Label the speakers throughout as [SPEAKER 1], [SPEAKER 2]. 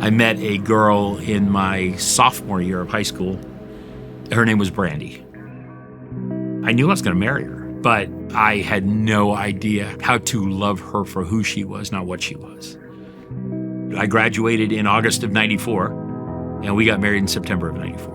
[SPEAKER 1] I met a girl in my sophomore year of high school. Her name was Brandy. I knew I was going to marry her, but I had no idea how to love her for who she was, not what she was. I graduated in August of '94, and we got married in September of '94.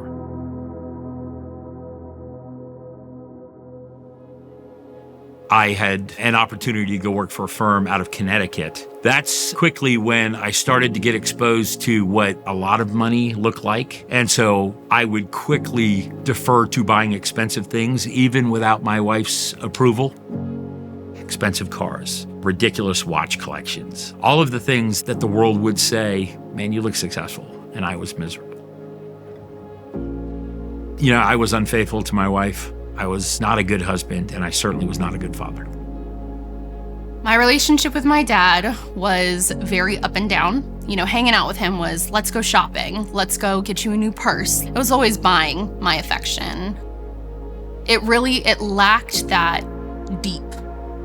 [SPEAKER 1] I had an opportunity to go work for a firm out of Connecticut. That's quickly when I started to get exposed to what a lot of money looked like. And so I would quickly defer to buying expensive things, even without my wife's approval. Expensive cars, ridiculous watch collections, all of the things that the world would say, man, you look successful. And I was miserable. You know, I was unfaithful to my wife. I was not a good husband, and I certainly was not a good father.
[SPEAKER 2] My relationship with my dad was very up and down. You know, hanging out with him was, let's go shopping, let's go get you a new purse. It was always buying my affection. It lacked that deep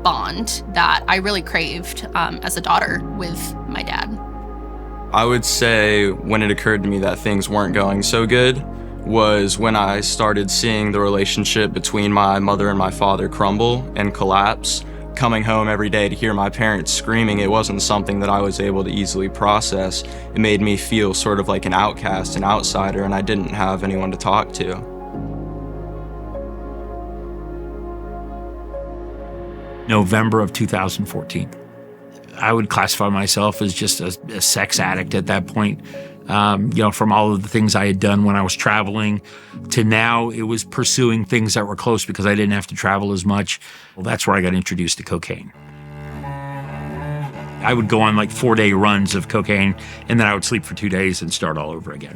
[SPEAKER 2] bond that I really craved as a daughter with my dad.
[SPEAKER 3] I would say when it occurred to me that things weren't going so good was when I started seeing the relationship between my mother and my father crumble and collapse. Coming home every day to hear my parents screaming, it wasn't something that I was able to easily process. It made me feel sort of like an outcast, an outsider, and I didn't have anyone to talk to.
[SPEAKER 1] November of 2014. I would classify myself as just a sex addict at that point. From all of the things I had done when I was traveling to now, it was pursuing things that were close because I didn't have to travel as much. Well, that's where I got introduced to cocaine. I would go on like 4-day runs of cocaine, and then I would sleep for 2 days and start all over again.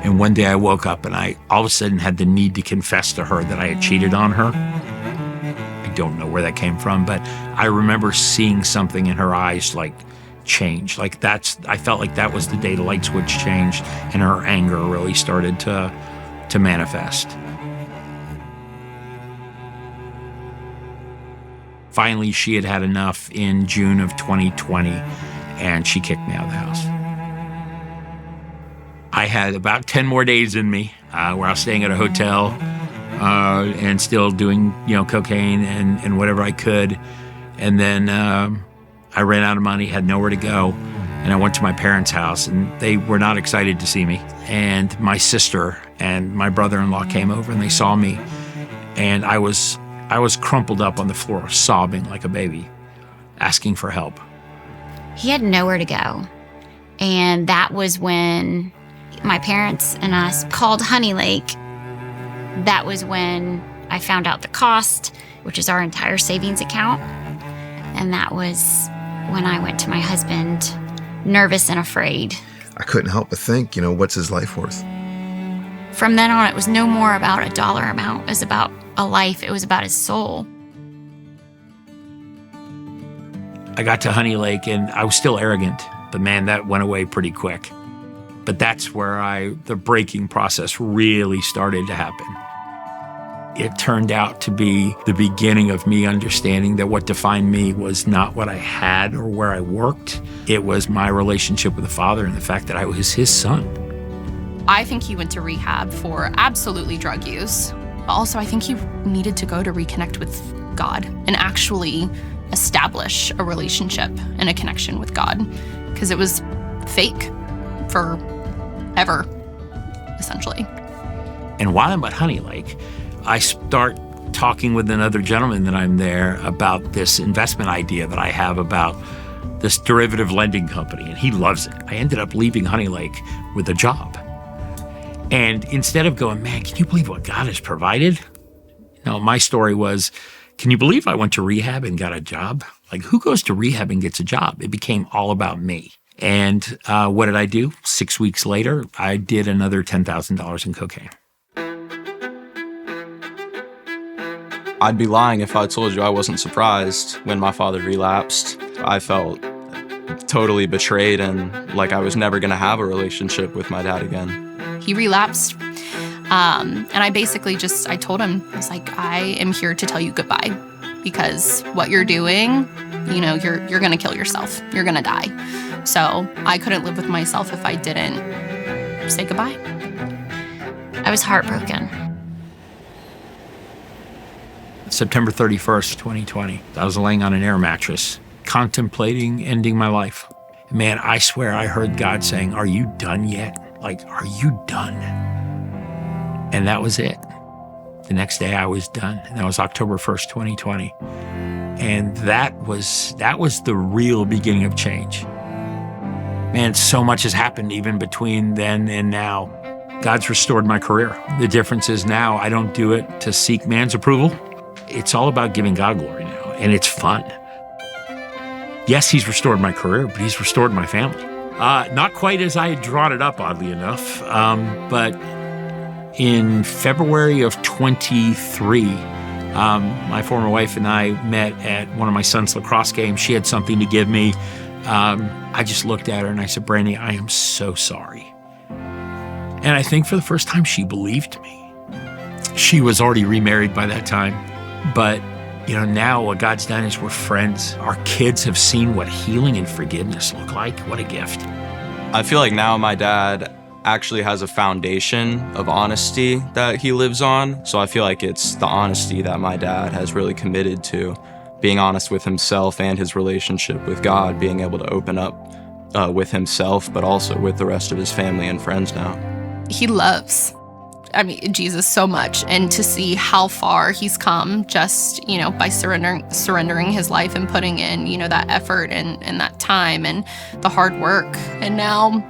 [SPEAKER 1] And one day I woke up and I all of a sudden had the need to confess to her that I had cheated on her. I don't know where that came from, but I remember seeing something in her eyes like change. I felt like that was the day the light switch changed and her anger really started to manifest. Finally, she had had enough in June of 2020 and she kicked me out of the house. I had about 10 more days in me where I was staying at a hotel and still doing, cocaine and whatever I could. And then I ran out of money, had nowhere to go. And I went to my parents' house and they were not excited to see me. And my sister and my brother-in-law came over and they saw me. And I was crumpled up on the floor, sobbing like a baby, asking for help.
[SPEAKER 4] He had nowhere to go. And that was when my parents and us called Honey Lake. That was when I found out the cost, which is our entire savings account. And that was when I went to my husband, nervous and afraid.
[SPEAKER 5] I couldn't help but think, what's his life worth?
[SPEAKER 4] From then on, it was no more about a dollar amount. It was about a life. It was about his soul.
[SPEAKER 1] I got to Honey Lake and I was still arrogant, but man, that went away pretty quick. But that's where the breaking process really started to happen. It turned out to be the beginning of me understanding that what defined me was not what I had or where I worked. It was my relationship with the Father and the fact that I was his son.
[SPEAKER 2] I think he went to rehab for absolutely drug use. But also, I think he needed to go to reconnect with God and actually establish a relationship and a connection with God, because it was fake forever, essentially.
[SPEAKER 1] And while I'm at Honey Lake, I start talking with another gentleman that I'm there about this investment idea that I have about this derivative lending company, and he loves it. I ended up leaving Honey Lake with a job. And instead of going, man, can you believe what God has provided? No, my story was, can you believe I went to rehab and got a job? Like, who goes to rehab and gets a job? It became all about me. And what did I do? 6 weeks later, I did another $10,000 in cocaine.
[SPEAKER 3] I'd be lying if I told you I wasn't surprised when my father relapsed. I felt totally betrayed and like I was never going to have a relationship with my dad again.
[SPEAKER 2] He relapsed. And I basically I told him, I was like, I am here to tell you goodbye, because what you're doing, you're going to kill yourself. You're going to die. So I couldn't live with myself if I didn't say goodbye.
[SPEAKER 4] I was heartbroken.
[SPEAKER 1] September 31st, 2020. I was laying on an air mattress, contemplating ending my life. Man, I swear I heard God saying, "Are you done yet? Like, are you done?" And that was it. The next day I was done. And that was October 1st, 2020. And that was the real beginning of change. Man, so much has happened even between then and now. God's restored my career. The difference is now I don't do it to seek man's approval. It's all about giving God glory now, and it's fun. Yes, he's restored my career, but he's restored my family. Not quite as I had drawn it up, oddly enough, but in February of 23, my former wife and I met at one of my son's lacrosse games. She had something to give me. I just looked at her and I said, "Brandy, I am so sorry." And I think for the first time, she believed me. She was already remarried by that time. But, now what God's done is we're friends. Our kids have seen what healing and forgiveness look like. What a gift.
[SPEAKER 3] I feel like now my dad actually has a foundation of honesty that he lives on. So I feel like it's the honesty that my dad has really committed to, being honest with himself and his relationship with God, being able to open up with himself, but also with the rest of his family and friends now.
[SPEAKER 2] He loves, Jesus so much, and to see how far he's come just, by surrendering his life and putting in, that effort and that time and the hard work. And now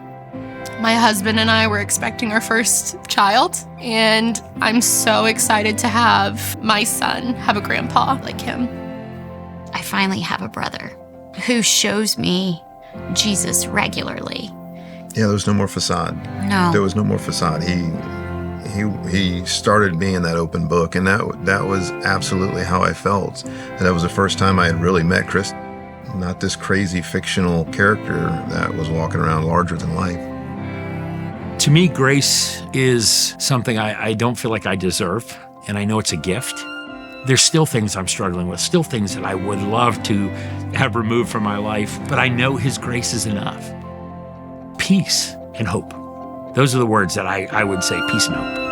[SPEAKER 2] my husband and I were expecting our first child, and I'm so excited to have my son have a grandpa like him.
[SPEAKER 4] I finally have a brother who shows me Jesus regularly.
[SPEAKER 5] Yeah, there was no more facade.
[SPEAKER 4] No.
[SPEAKER 5] There was no more facade. He started being that open book, and that was absolutely how I felt. That was the first time I had really met Kris, not this crazy fictional character that was walking around larger than life.
[SPEAKER 1] To me, grace is something I don't feel like I deserve, and I know it's a gift. There's still things I'm struggling with, still things that I would love to have removed from my life, but I know his grace is enough. Peace and hope. Those are the words that I would say, peace and hope.